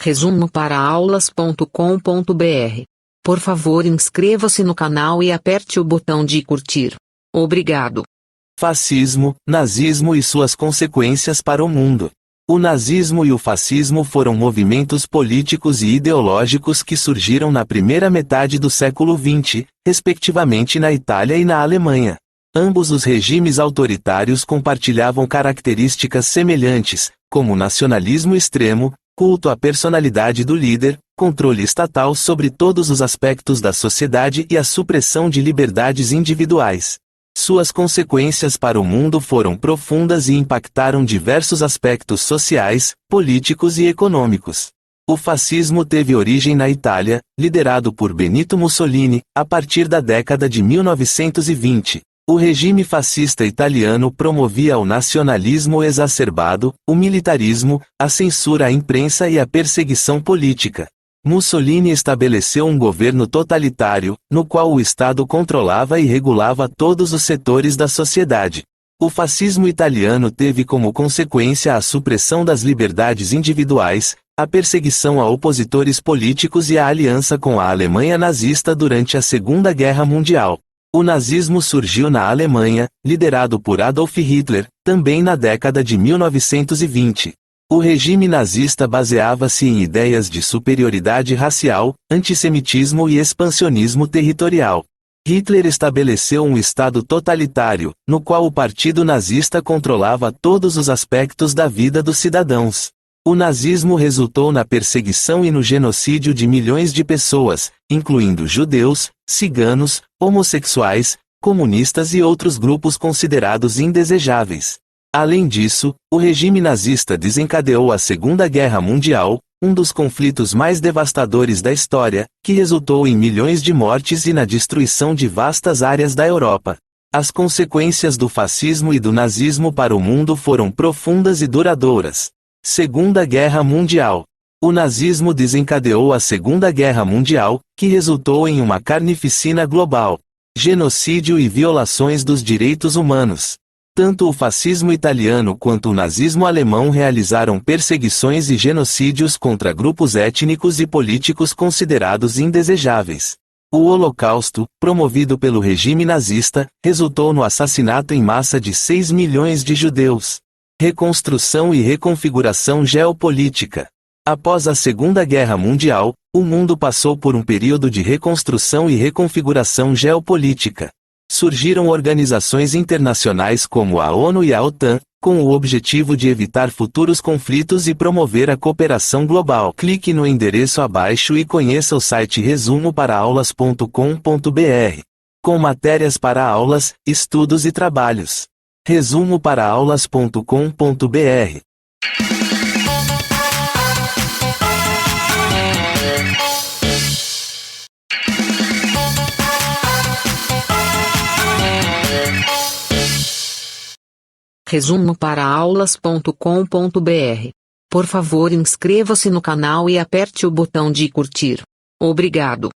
Resumo para aulas.com.br. Por favor, inscreva-se no canal e aperte o botão de curtir. Obrigado. Fascismo, nazismo e suas consequências para o mundo. O nazismo e o fascismo foram movimentos políticos e ideológicos que surgiram na primeira metade do século XX, respectivamente na Itália e na Alemanha. Ambos os regimes autoritários compartilhavam características semelhantes, como nacionalismo extremo, culto à personalidade do líder, controle estatal sobre todos os aspectos da sociedade e a supressão de liberdades individuais. Suas consequências para o mundo foram profundas e impactaram diversos aspectos sociais, políticos e econômicos. O fascismo teve origem na Itália, liderado por Benito Mussolini, a partir da década de 1920. O regime fascista italiano promovia o nacionalismo exacerbado, o militarismo, a censura à imprensa e a perseguição política. Mussolini estabeleceu um governo totalitário, no qual o Estado controlava e regulava todos os setores da sociedade. O fascismo italiano teve como consequência a supressão das liberdades individuais, a perseguição a opositores políticos e a aliança com a Alemanha nazista durante a Segunda Guerra Mundial. O nazismo surgiu na Alemanha, liderado por Adolf Hitler, também na década de 1920. O regime nazista baseava-se em ideias de superioridade racial, antissemitismo e expansionismo territorial. Hitler estabeleceu um Estado totalitário, no qual o partido nazista controlava todos os aspectos da vida dos cidadãos. O nazismo resultou na perseguição e no genocídio de milhões de pessoas, incluindo judeus, ciganos, homossexuais, comunistas e outros grupos considerados indesejáveis. Além disso, o regime nazista desencadeou a Segunda Guerra Mundial, um dos conflitos mais devastadores da história, que resultou em milhões de mortes e na destruição de vastas áreas da Europa. As consequências do fascismo e do nazismo para o mundo foram profundas e duradouras. Segunda Guerra Mundial. O nazismo desencadeou a Segunda Guerra Mundial, que resultou em uma carnificina global, genocídio e violações dos direitos humanos. Tanto o fascismo italiano quanto o nazismo alemão realizaram perseguições e genocídios contra grupos étnicos e políticos considerados indesejáveis. O Holocausto, promovido pelo regime nazista, resultou no assassinato em massa de 6 milhões de judeus. Reconstrução e reconfiguração geopolítica. Após a Segunda Guerra Mundial, o mundo passou por um período de reconstrução e reconfiguração geopolítica. Surgiram organizações internacionais como a ONU e a OTAN, com o objetivo de evitar futuros conflitos e promover a cooperação global. Clique no endereço abaixo e conheça o site resumoparaaaulas.com.br, com matérias para aulas, estudos e trabalhos. Resumoparaaaulas.com.br. Resumo para aulas.com.br. Por favor, inscreva-se no canal e aperte o botão de curtir. Obrigado.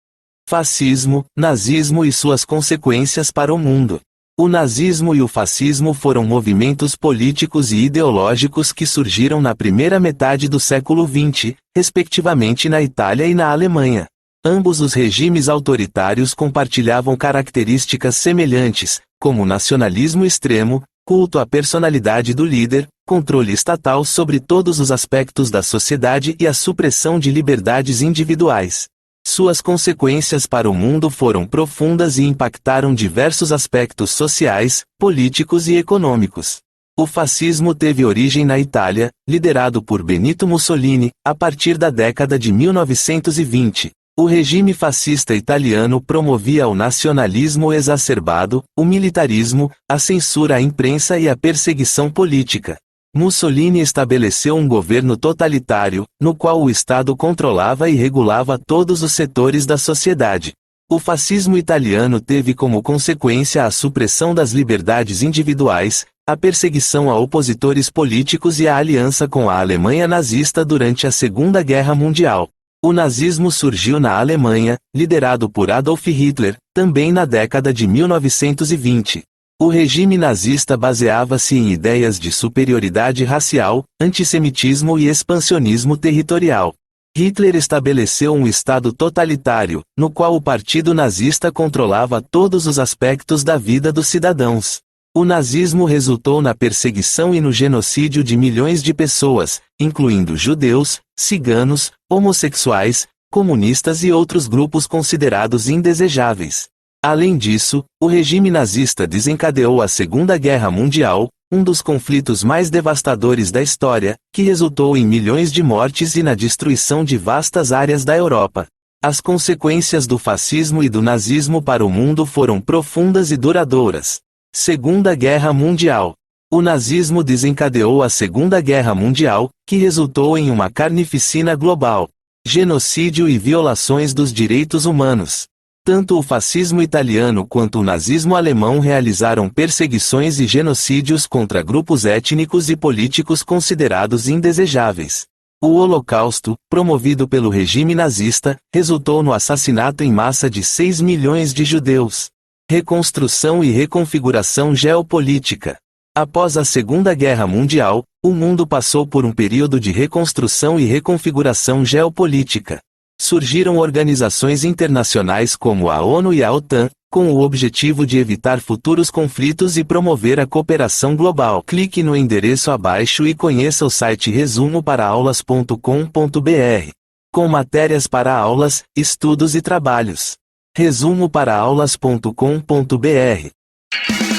Fascismo, nazismo e suas consequências para o mundo. O nazismo e o fascismo foram movimentos políticos e ideológicos que surgiram na primeira metade do século XX, respectivamente na Itália e na Alemanha. Ambos os regimes autoritários compartilhavam características semelhantes, como nacionalismo extremo, culto à personalidade do líder, controle estatal sobre todos os aspectos da sociedade e a supressão de liberdades individuais. Suas consequências para o mundo foram profundas e impactaram diversos aspectos sociais, políticos e econômicos. O fascismo teve origem na Itália, liderado por Benito Mussolini, a partir da década de 1920. O regime fascista italiano promovia o nacionalismo exacerbado, o militarismo, a censura à imprensa e a perseguição política. Mussolini estabeleceu um governo totalitário, no qual o Estado controlava e regulava todos os setores da sociedade. O fascismo italiano teve como consequência a supressão das liberdades individuais, a perseguição a opositores políticos e a aliança com a Alemanha nazista durante a Segunda Guerra Mundial. O nazismo surgiu na Alemanha, liderado por Adolf Hitler, também na década de 1920. O regime nazista baseava-se em ideias de superioridade racial, antissemitismo e expansionismo territorial. Hitler estabeleceu um estado totalitário, no qual o partido nazista controlava todos os aspectos da vida dos cidadãos. O nazismo resultou na perseguição e no genocídio de milhões de pessoas, incluindo judeus, ciganos, homossexuais, comunistas e outros grupos considerados indesejáveis. Além disso, o regime nazista desencadeou a Segunda Guerra Mundial, um dos conflitos mais devastadores da história, que resultou em milhões de mortes e na destruição de vastas áreas da Europa. As consequências do fascismo e do nazismo para o mundo foram profundas e duradouras. Segunda Guerra Mundial. O nazismo desencadeou a Segunda Guerra Mundial, que resultou em uma carnificina global, genocídio e violações dos direitos humanos. Tanto o fascismo italiano quanto o nazismo alemão realizaram perseguições e genocídios contra grupos étnicos e políticos considerados indesejáveis. O Holocausto, promovido pelo regime nazista, resultou no assassinato em massa de 6 milhões de judeus. Reconstrução e reconfiguração geopolítica. Após a Segunda Guerra Mundial, o mundo passou por um período de reconstrução e reconfiguração geopolítica. Surgiram organizações internacionais como a ONU e a OTAN, com o objetivo de evitar futuros conflitos e promover a cooperação global. Clique no endereço abaixo e conheça o site resumoparaaulas.com.br, com matérias para aulas, estudos e trabalhos. Resumoparaaulas.com.br